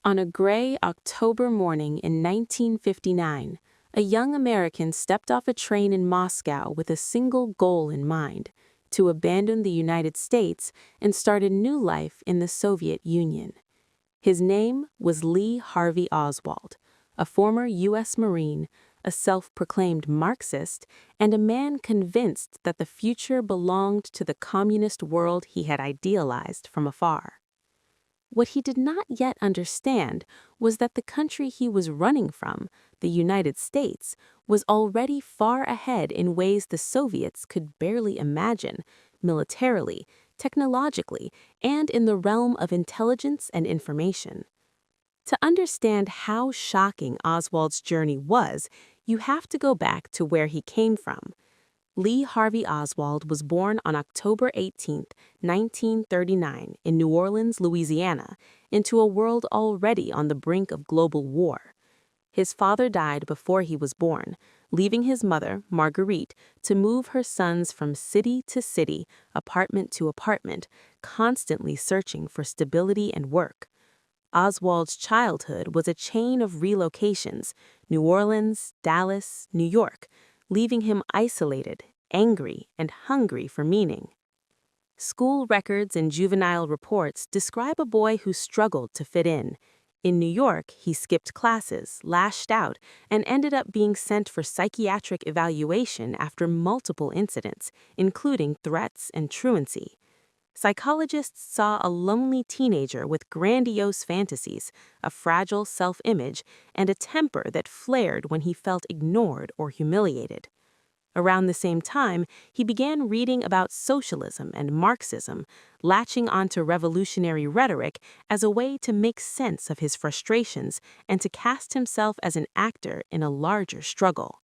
On a gray October morning in 1959, a young American stepped off a train in Moscow with a single goal in mind: to abandon the United States and start a new life in the Soviet Union. His name was Lee Harvey Oswald, a former U.S. Marine, a self-proclaimed Marxist, and a man convinced that the future belonged to the communist world he had idealized from afar. What he did not yet understand was that the country he was running from, the United States, was already far ahead in ways the Soviets could barely imagine, militarily, technologically, and in the realm of intelligence and information. To understand how shocking Oswald's journey was, you have to go back to where he came from. Lee Harvey Oswald was born on October 18, 1939, in New Orleans, Louisiana, into a world already on the brink of global war. His father died before he was born, leaving his mother, Marguerite, to move her sons from city to city, apartment to apartment, constantly searching for stability and work. Oswald's childhood was a chain of relocations: New Orleans, Dallas, New York, leaving him isolated, angry, and hungry for meaning. School records and juvenile reports describe a boy who struggled to fit in. In New York, he skipped classes, lashed out, and ended up being sent for psychiatric evaluation after multiple incidents, including threats and truancy. Psychologists saw a lonely teenager with grandiose fantasies, a fragile self-image, and a temper that flared when he felt ignored or humiliated. Around the same time, he began reading about socialism and Marxism, latching onto revolutionary rhetoric as a way to make sense of his frustrations and to cast himself as an actor in a larger struggle.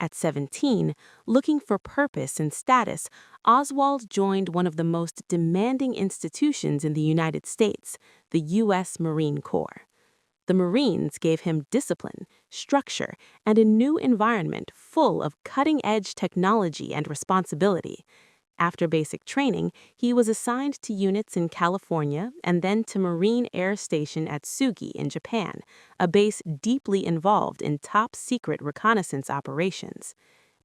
At 17, looking for purpose and status, Oswald joined one of the most demanding institutions in the United States, the U.S. Marine Corps. The Marines gave him discipline, structure, and a new environment full of cutting-edge technology and responsibility. After basic training, he was assigned to units in California and then to Marine Air Station at Sugi in Japan, a base deeply involved in top-secret reconnaissance operations.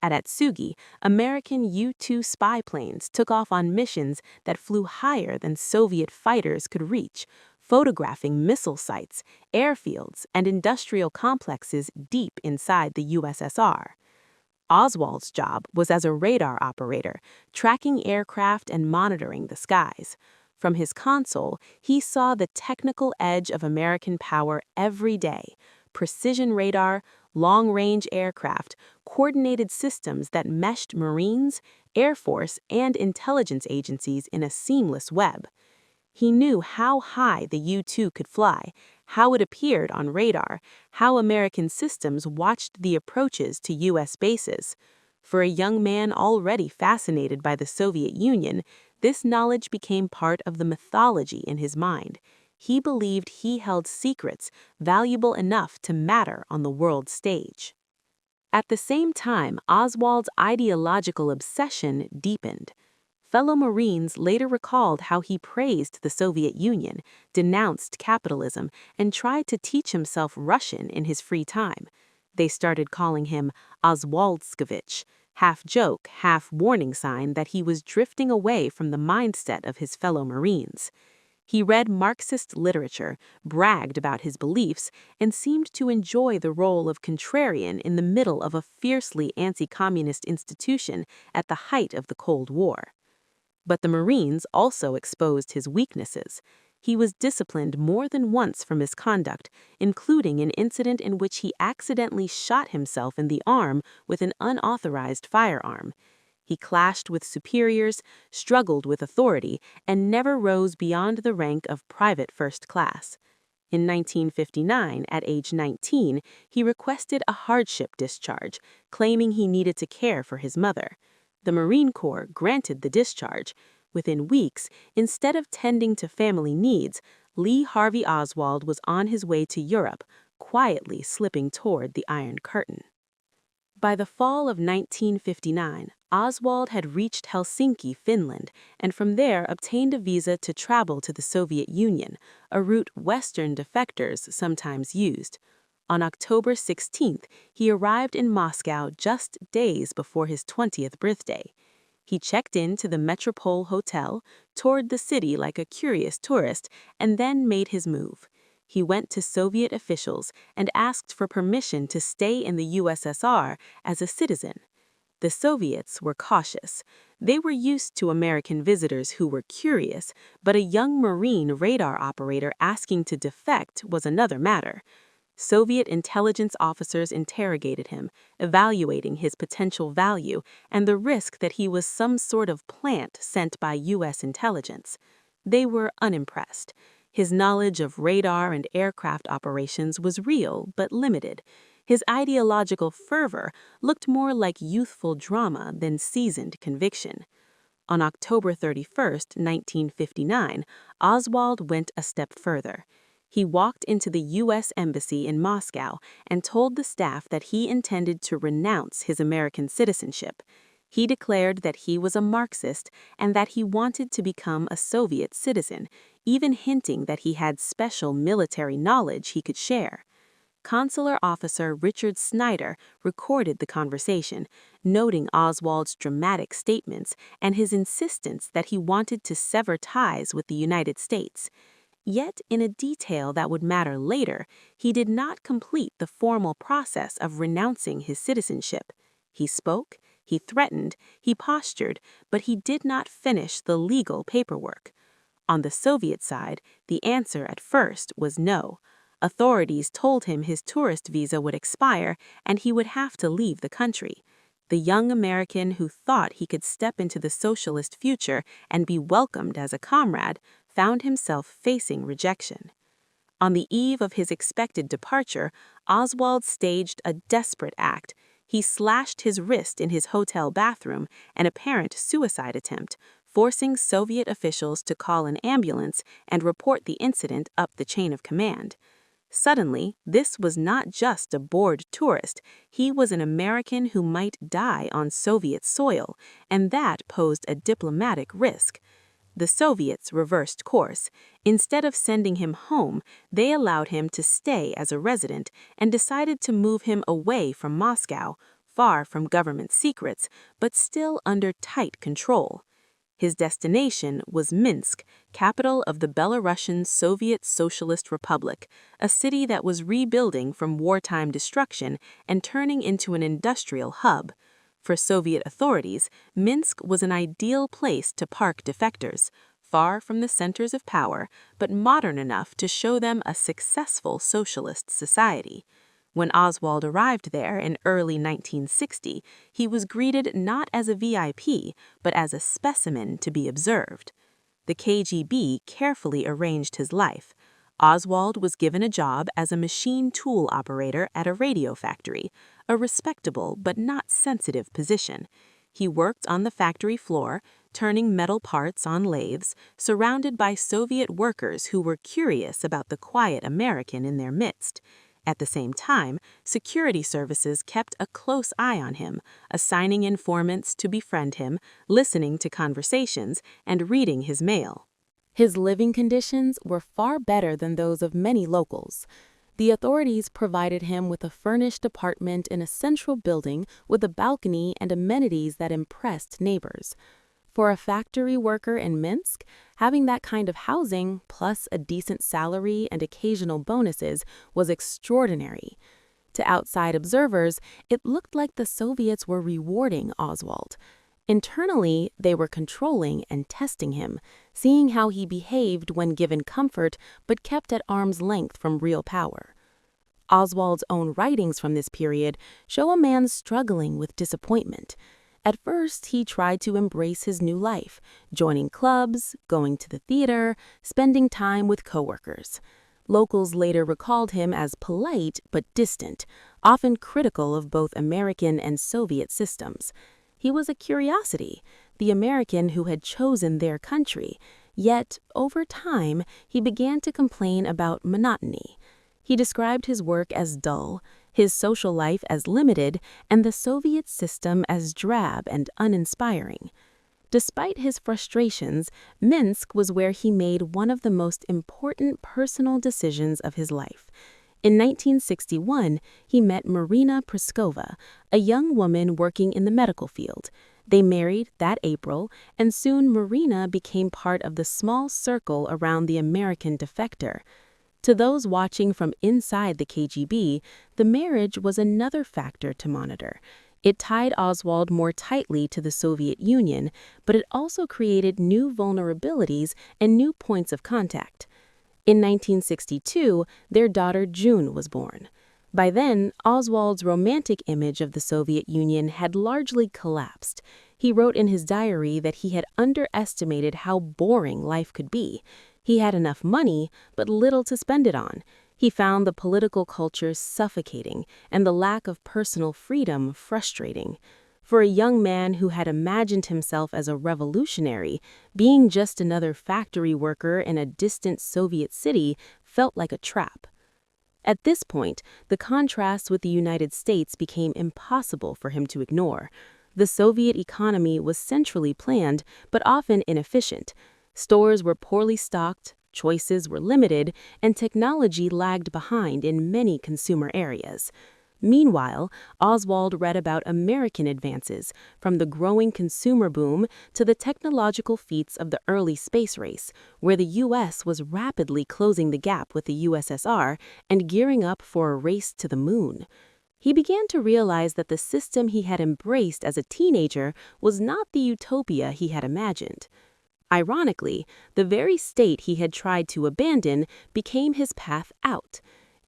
At Atsugi, American U-2 spy planes took off on missions that flew higher than Soviet fighters could reach, photographing missile sites, airfields, and industrial complexes deep inside the USSR. Oswald's job was as a radar operator, tracking aircraft and monitoring the skies. From his console, he saw the technical edge of American power every day: precision radar, long-range aircraft, coordinated systems that meshed Marines, Air Force, and intelligence agencies in a seamless web. He knew how high the U-2 could fly, how it appeared on radar, how American systems watched the approaches to U.S. bases. For a young man already fascinated by the Soviet Union, this knowledge became part of the mythology in his mind. He believed he held secrets valuable enough to matter on the world stage. At the same time, Oswald's ideological obsession deepened. Fellow Marines later recalled how he praised the Soviet Union, denounced capitalism, and tried to teach himself Russian in his free time. They started calling him Oswaldskevich, half joke, half warning sign that he was drifting away from the mindset of his fellow Marines. He read Marxist literature, bragged about his beliefs, and seemed to enjoy the role of contrarian in the middle of a fiercely anti-communist institution at the height of the Cold War. But the Marines also exposed his weaknesses. He was disciplined more than once for misconduct, including an incident in which he accidentally shot himself in the arm with an unauthorized firearm. He clashed with superiors, struggled with authority, and never rose beyond the rank of private first class. In 1959, at age 19, he requested a hardship discharge, claiming he needed to care for his mother. The Marine Corps granted the discharge. Within weeks, instead of tending to family needs, Lee Harvey Oswald was on his way to Europe, quietly slipping toward the Iron Curtain. By the fall of 1959, Oswald had reached Helsinki, Finland, and from there obtained a visa to travel to the Soviet Union, a route Western defectors sometimes used. On October 16th, he arrived in Moscow just days before his 20th birthday. He checked into the Metropole Hotel, toured the city like a curious tourist, and then made his move. He went to Soviet officials and asked for permission to stay in the USSR as a citizen. The Soviets were cautious. They were used to American visitors who were curious, but a young Marine radar operator asking to defect was another matter. Soviet intelligence officers interrogated him, evaluating his potential value and the risk that he was some sort of plant sent by U.S. intelligence. They were unimpressed. His knowledge of radar and aircraft operations was real but limited. His ideological fervor looked more like youthful drama than seasoned conviction. On October 31, 1959, Oswald went a step further. He walked into the U.S. Embassy in Moscow and told the staff that he intended to renounce his American citizenship. He declared that he was a Marxist and that he wanted to become a Soviet citizen, even hinting that he had special military knowledge he could share. Consular officer Richard Snyder recorded the conversation, noting Oswald's dramatic statements and his insistence that he wanted to sever ties with the United States. Yet, in a detail that would matter later, he did not complete the formal process of renouncing his citizenship. He spoke, he threatened, he postured, but he did not finish the legal paperwork. On the Soviet side, the answer at first was no. Authorities told him his tourist visa would expire and he would have to leave the country. The young American who thought he could step into the socialist future and be welcomed as a comrade found himself facing rejection. On the eve of his expected departure, Oswald staged a desperate act. He slashed his wrist in his hotel bathroom, an apparent suicide attempt, forcing Soviet officials to call an ambulance and report the incident up the chain of command. Suddenly, this was not just a bored tourist. He was an American who might die on Soviet soil, and that posed a diplomatic risk. The Soviets reversed course. Instead of sending him home, they allowed him to stay as a resident and decided to move him away from Moscow, far from government secrets, but still under tight control. His destination was Minsk, capital of the Belarusian Soviet Socialist Republic, a city that was rebuilding from wartime destruction and turning into an industrial hub. For Soviet authorities, Minsk was an ideal place to park defectors, far from the centers of power, but modern enough to show them a successful socialist society. When Oswald arrived there in early 1960, he was greeted not as a VIP, but as a specimen to be observed. The KGB carefully arranged his life. Oswald was given a job as a machine tool operator at a radio factory, a respectable but not sensitive position. He worked on the factory floor, turning metal parts on lathes, surrounded by Soviet workers who were curious about the quiet American in their midst. At the same time, security services kept a close eye on him, assigning informants to befriend him, listening to conversations, and reading his mail. His living conditions were far better than those of many locals. The authorities provided him with a furnished apartment in a central building with a balcony and amenities that impressed neighbors. For a factory worker in Minsk, having that kind of housing, plus a decent salary and occasional bonuses, was extraordinary. To outside observers, it looked like the Soviets were rewarding Oswald. Internally, they were controlling and testing him, seeing how he behaved when given comfort but kept at arm's length from real power. Oswald's own writings from this period show a man struggling with disappointment. At first, he tried to embrace his new life, joining clubs, going to the theater, spending time with coworkers. Locals later recalled him as polite but distant, often critical of both American and Soviet systems. He was a curiosity, the American who had chosen their country, yet, over time, he began to complain about monotony. He described his work as dull, his social life as limited, and the Soviet system as drab and uninspiring. Despite his frustrations, Minsk was where he made one of the most important personal decisions of his life. In 1961, he met Marina Priskova, a young woman working in the medical field. They married that April, and soon Marina became part of the small circle around the American defector. To those watching from inside the KGB, the marriage was another factor to monitor. It tied Oswald more tightly to the Soviet Union, but it also created new vulnerabilities and new points of contact. In 1962, their daughter June was born. By then, Oswald's romantic image of the Soviet Union had largely collapsed. He wrote in his diary that he had underestimated how boring life could be. He had enough money, but little to spend it on. He found the political culture suffocating and the lack of personal freedom frustrating. For a young man who had imagined himself as a revolutionary, being just another factory worker in a distant Soviet city felt like a trap. At this point, the contrast with the United States became impossible for him to ignore. The Soviet economy was centrally planned, but often inefficient. Stores were poorly stocked, choices were limited, and technology lagged behind in many consumer areas. Meanwhile, Oswald read about American advances, from the growing consumer boom to the technological feats of the early space race, where the U.S. was rapidly closing the gap with the USSR and gearing up for a race to the moon. He began to realize that the system he had embraced as a teenager was not the utopia he had imagined. Ironically, the very state he had tried to abandon became his path out.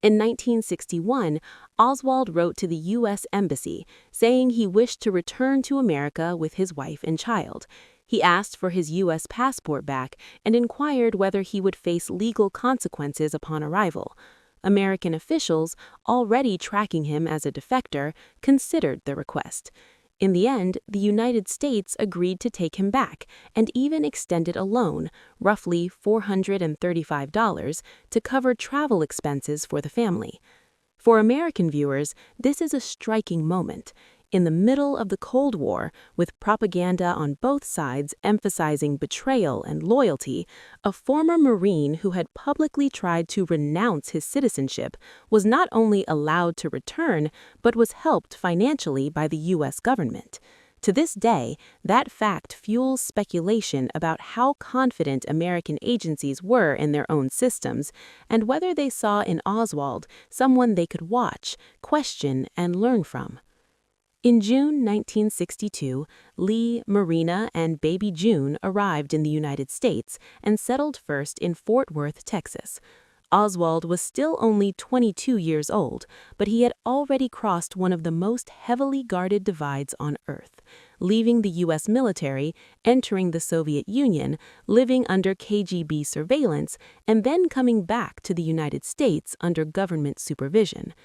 In 1961, Oswald wrote to the U.S. Embassy, saying he wished to return to America with his wife and child. He asked for his U.S. passport back and inquired whether he would face legal consequences upon arrival. American officials, already tracking him as a defector, considered the request. In the end, the United States agreed to take him back and even extended a loan, roughly $435, to cover travel expenses for the family. For American viewers, this is a striking moment. In the middle of the Cold War, with propaganda on both sides emphasizing betrayal and loyalty, a former Marine who had publicly tried to renounce his citizenship was not only allowed to return, but was helped financially by the U.S. government. To this day, that fact fuels speculation about how confident American agencies were in their own systems, and whether they saw in Oswald someone they could watch, question, and learn from. In June 1962, Lee, Marina, and baby June arrived in the United States and settled first in Fort Worth, Texas. Oswald was still only 22 years old, but he had already crossed one of the most heavily guarded divides on Earth, leaving the U.S. military, entering the Soviet Union, living under KGB surveillance, and then coming back to the United States under government supervision.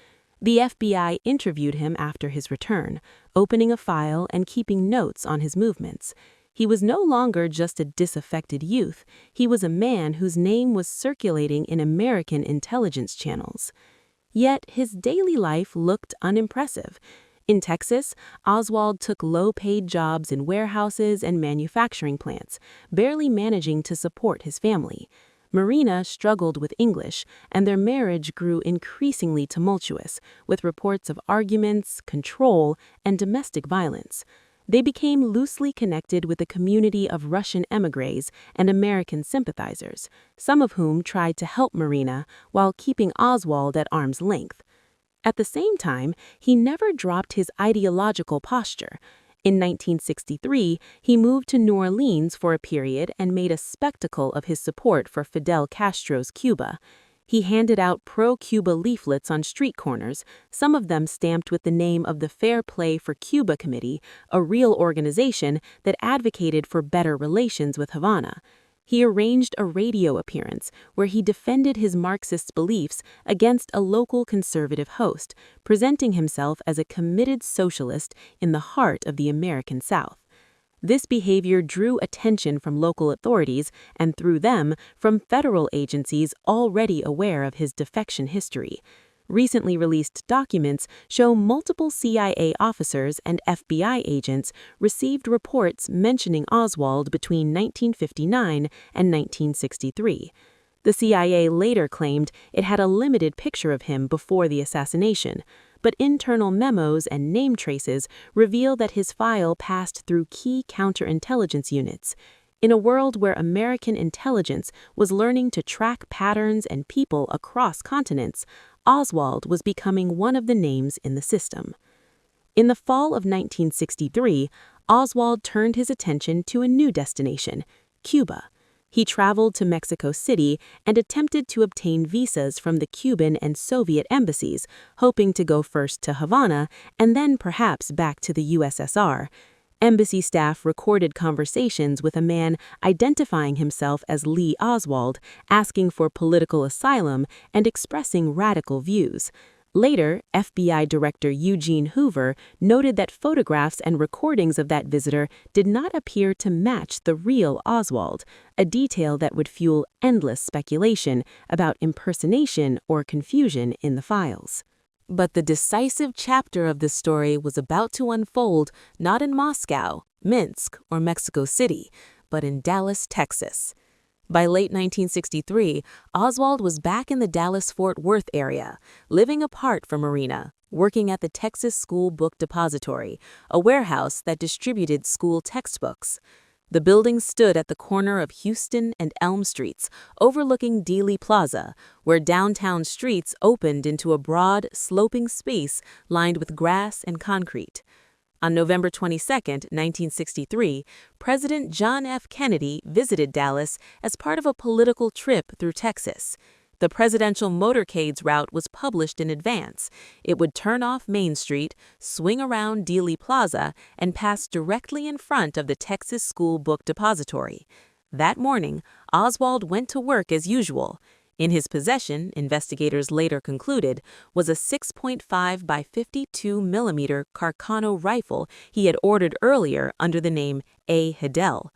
The FBI interviewed him after his return, opening a file and keeping notes on his movements. He was no longer just a disaffected youth. He was a man whose name was circulating in American intelligence channels. Yet his daily life looked unimpressive. In Texas, Oswald took low-paid jobs in warehouses and manufacturing plants, barely managing to support his family. Marina struggled with English, and their marriage grew increasingly tumultuous, with reports of arguments, control, and domestic violence. They became loosely connected with a community of Russian émigrés and American sympathizers, some of whom tried to help Marina while keeping Oswald at arm's length. At the same time, he never dropped his ideological posture. In 1963, he moved to New Orleans for a period and made a spectacle of his support for Fidel Castro's Cuba. He handed out pro-Cuba leaflets on street corners, some of them stamped with the name of the Fair Play for Cuba Committee, a real organization that advocated for better relations with Havana. He arranged a radio appearance where he defended his Marxist beliefs against a local conservative host, presenting himself as a committed socialist in the heart of the American South. This behavior drew attention from local authorities and, through them, from federal agencies already aware of his defection history. Recently released documents show multiple CIA officers and FBI agents received reports mentioning Oswald between 1959 and 1963. The CIA later claimed it had a limited picture of him before the assassination, but internal memos and name traces reveal that his file passed through key counterintelligence units. In a world where American intelligence was learning to track patterns and people across continents, Oswald was becoming one of the names in the system. In the fall of 1963, Oswald turned his attention to a new destination, Cuba. He traveled to Mexico City and attempted to obtain visas from the Cuban and Soviet embassies, hoping to go first to Havana and then perhaps back to the USSR. Embassy staff recorded conversations with a man identifying himself as Lee Oswald, asking for political asylum and expressing radical views. Later, FBI Director Eugene Hoover noted that photographs and recordings of that visitor did not appear to match the real Oswald, a detail that would fuel endless speculation about impersonation or confusion in the files. But the decisive chapter of this story was about to unfold not in Moscow, Minsk, or Mexico City, but in Dallas, Texas. By late 1963, Oswald was back in the Dallas-Fort Worth area, living apart from Marina, working at the Texas School Book Depository, a warehouse that distributed school textbooks. The building stood at the corner of Houston and Elm Streets, overlooking Dealey Plaza, where downtown streets opened into a broad, sloping space lined with grass and concrete. On November 22, 1963, President John F. Kennedy visited Dallas as part of a political trip through Texas. The presidential motorcade's route was published in advance. It would turn off Main Street, swing around Dealey Plaza, and pass directly in front of the Texas School Book Depository. That morning, Oswald went to work as usual. In his possession, investigators later concluded, was a 6.5 by 52 millimeter Carcano rifle he had ordered earlier under the name A. Hidell.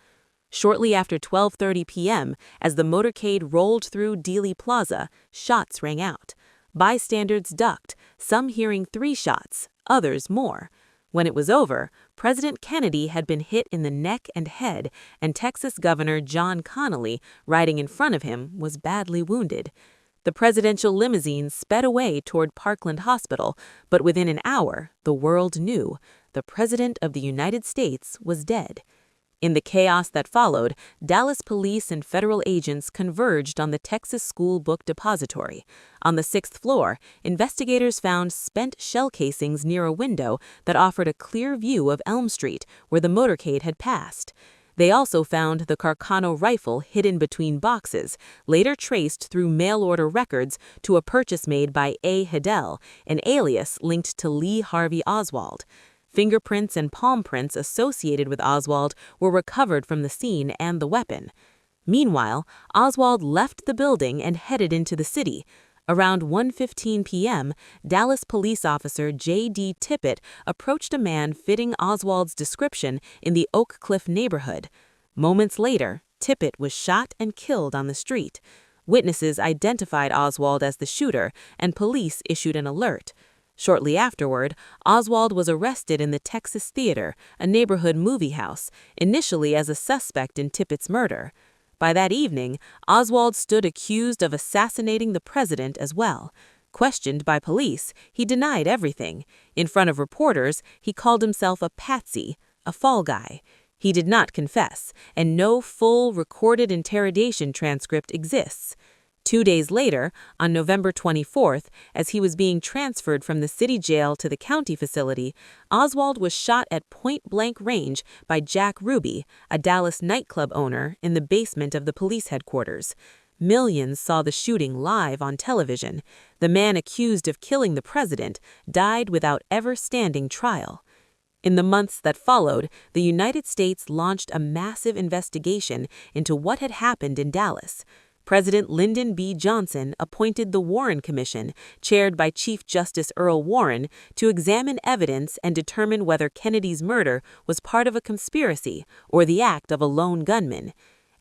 Shortly after 12:30 p.m., as the motorcade rolled through Dealey Plaza, shots rang out. Bystanders ducked, some hearing 3 shots, others more. When it was over, President Kennedy had been hit in the neck and head, and Texas Governor John Connally, riding in front of him, was badly wounded. The presidential limousine sped away toward Parkland Hospital, but within an hour, the world knew the President of the United States was dead. In the chaos that followed, Dallas police and federal agents converged on the Texas School Book Depository. On the 6th floor, investigators found spent shell casings near a window that offered a clear view of Elm Street, where the motorcade had passed. They also found the Carcano rifle hidden between boxes, later traced through mail-order records to a purchase made by A. Hidell, an alias linked to Lee Harvey Oswald. Fingerprints and palm prints associated with Oswald were recovered from the scene and the weapon. Meanwhile, Oswald left the building and headed into the city. Around 1:15 p.m., Dallas police officer J.D. Tippit approached a man fitting Oswald's description in the Oak Cliff neighborhood. Moments later, Tippit was shot and killed on the street. Witnesses identified Oswald as the shooter, and police issued an alert. Shortly afterward, Oswald was arrested in the Texas Theater, a neighborhood movie house, initially as a suspect in Tippit's murder. By that evening, Oswald stood accused of assassinating the president as well. Questioned by police, he denied everything. In front of reporters, he called himself a patsy, a fall guy. He did not confess, and no full recorded interrogation transcript exists. 2 days later, on November 24th, as he was being transferred from the city jail to the county facility, Oswald was shot at point-blank range by Jack Ruby, a Dallas nightclub owner, in the basement of the police headquarters. Millions saw the shooting live on television. The man accused of killing the president died without ever standing trial. In the months that followed, the United States launched a massive investigation into what had happened in Dallas. President Lyndon B. Johnson appointed the Warren Commission, chaired by Chief Justice Earl Warren, to examine evidence and determine whether Kennedy's murder was part of a conspiracy or the act of a lone gunman.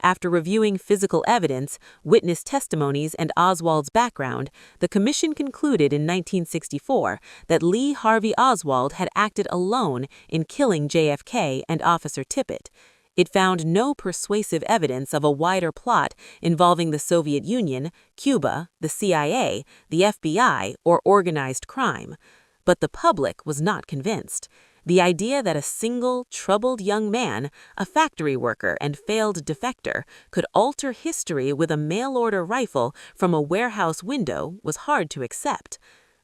After reviewing physical evidence, witness testimonies, and Oswald's background, the commission concluded in 1964 that Lee Harvey Oswald had acted alone in killing JFK and Officer Tippit. It found no persuasive evidence of a wider plot involving the Soviet Union, Cuba, the CIA, the FBI, or organized crime. But the public was not convinced. The idea that a single, troubled young man, a factory worker and failed defector, could alter history with a mail-order rifle from a warehouse window was hard to accept.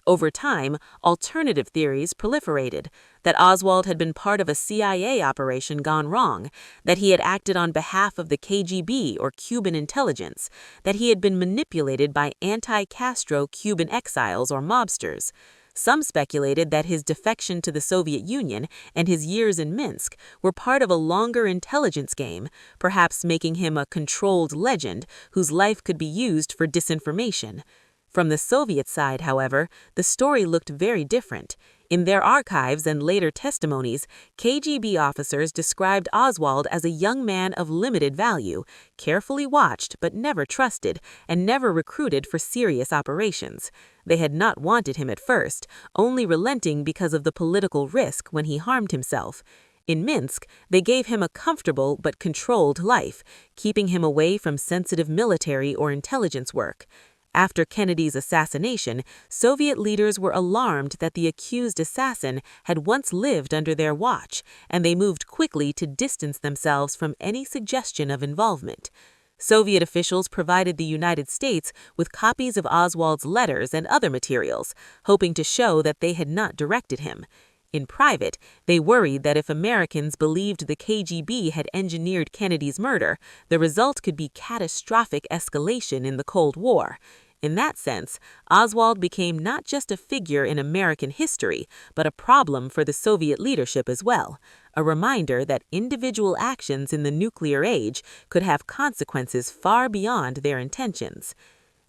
Over time, alternative theories proliferated: that Oswald had been part of a CIA operation gone wrong, that he had acted on behalf of the KGB or Cuban intelligence, that he had been manipulated by anti-Castro Cuban exiles or mobsters. Some speculated that his defection to the Soviet Union and his years in Minsk were part of a longer intelligence game, perhaps making him a controlled legend whose life could be used for disinformation. From the Soviet side, however, the story looked very different. In their archives and later testimonies, KGB officers described Oswald as a young man of limited value, carefully watched but never trusted, and never recruited for serious operations. They had not wanted him at first, only relenting because of the political risk when he harmed himself. In Minsk, they gave him a comfortable but controlled life, keeping him away from sensitive military or intelligence work. After Kennedy's assassination, Soviet leaders were alarmed that the accused assassin had once lived under their watch, and they moved quickly to distance themselves from any suggestion of involvement. Soviet officials provided the United States with copies of Oswald's letters and other materials, hoping to show that they had not directed him. In private, they worried that if Americans believed the KGB had engineered Kennedy's murder, the result could be catastrophic escalation in the Cold War. In that sense, Oswald became not just a figure in American history, but a problem for the Soviet leadership as well, a reminder that individual actions in the nuclear age could have consequences far beyond their intentions.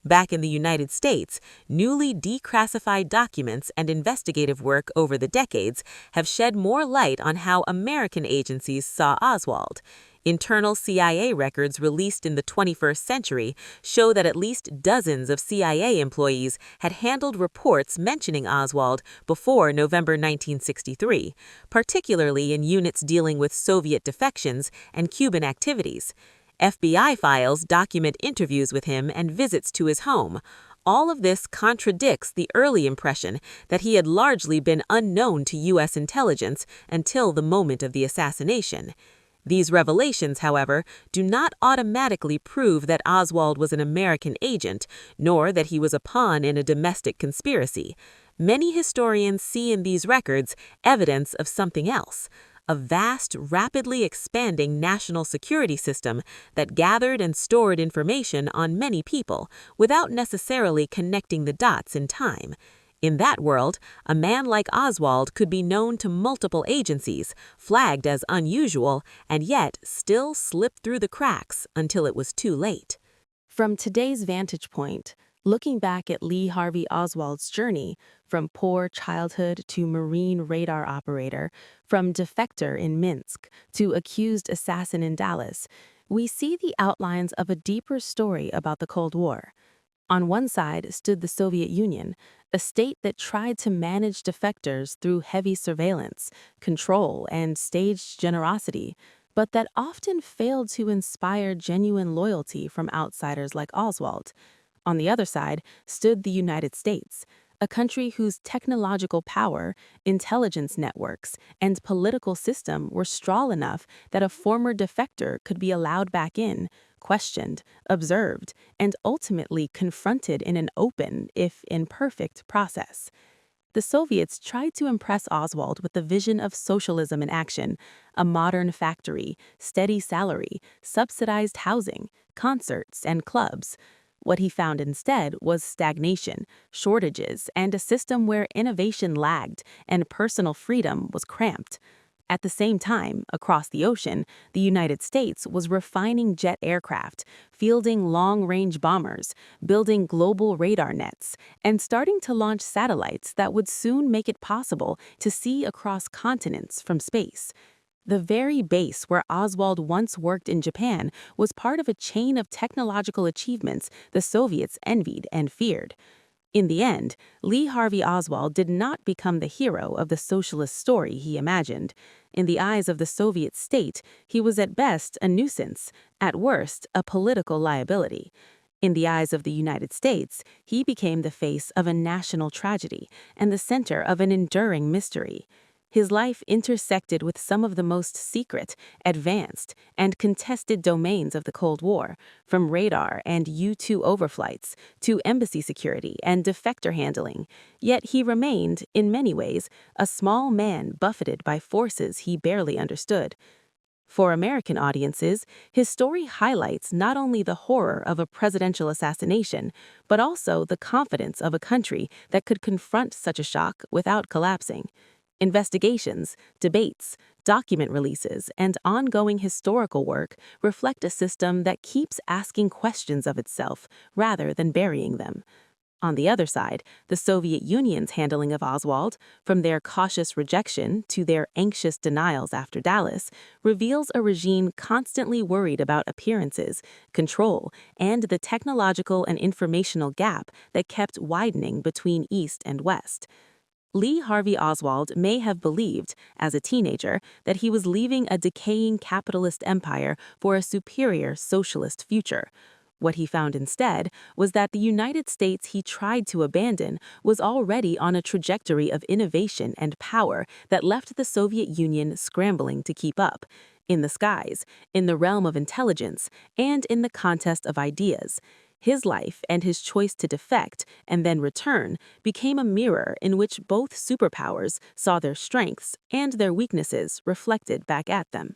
Back in the United States, newly declassified documents and investigative work over the decades have shed more light on how American agencies saw Oswald. Internal CIA records released in the 21st century show that at least dozens of CIA employees had handled reports mentioning Oswald before November 1963, particularly in units dealing with Soviet defections and Cuban activities. FBI files document interviews with him and visits to his home. All of this contradicts the early impression that he had largely been unknown to U.S. intelligence until the moment of the assassination. These revelations, however, do not automatically prove that Oswald was an American agent, nor that he was a pawn in a domestic conspiracy. Many historians see in these records evidence of something else: a vast, rapidly expanding national security system that gathered and stored information on many people without necessarily connecting the dots in time. In that world, a man like Oswald could be known to multiple agencies, flagged as unusual, and yet still slip through the cracks until it was too late. From today's vantage point, looking back at Lee Harvey Oswald's journey, from poor childhood to Marine radar operator, from defector in Minsk to accused assassin in Dallas, we see the outlines of a deeper story about the Cold War. On one side stood the Soviet Union, a state that tried to manage defectors through heavy surveillance, control, and staged generosity, but that often failed to inspire genuine loyalty from outsiders like Oswald. On the other side stood the United States, a country whose technological power, intelligence networks, and political system were strong enough that a former defector could be allowed back in, questioned, observed, and ultimately confronted in an open, if imperfect, process. The Soviets tried to impress Oswald with the vision of socialism in action: a modern factory, steady salary, subsidized housing, concerts, and clubs. What he found instead was stagnation, shortages, and a system where innovation lagged and personal freedom was cramped. At the same time, across the ocean, the United States was refining jet aircraft, fielding long-range bombers, building global radar nets, and starting to launch satellites that would soon make it possible to see across continents from space. The very base where Oswald once worked in Japan was part of a chain of technological achievements the Soviets envied and feared. In the end, Lee Harvey Oswald did not become the hero of the socialist story he imagined. In the eyes of the Soviet state, he was at best a nuisance, at worst a political liability. In the eyes of the United States, he became the face of a national tragedy and the center of an enduring mystery. His life intersected with some of the most secret, advanced, and contested domains of the Cold War, from radar and U-2 overflights to embassy security and defector handling. Yet he remained, in many ways, a small man buffeted by forces he barely understood. For American audiences, his story highlights not only the horror of a presidential assassination, but also the confidence of a country that could confront such a shock without collapsing. Investigations, debates, document releases, and ongoing historical work reflect a system that keeps asking questions of itself rather than burying them. On the other side, the Soviet Union's handling of Oswald, from their cautious rejection to their anxious denials after Dallas, reveals a regime constantly worried about appearances, control, and the technological and informational gap that kept widening between East and West. Lee Harvey Oswald may have believed, as a teenager, that he was leaving a decaying capitalist empire for a superior socialist future. What he found instead was that the United States he tried to abandon was already on a trajectory of innovation and power that left the Soviet Union scrambling to keep up. In the skies, in the realm of intelligence, and in the contest of ideas. His life and his choice to defect and then return became a mirror in which both superpowers saw their strengths and their weaknesses reflected back at them.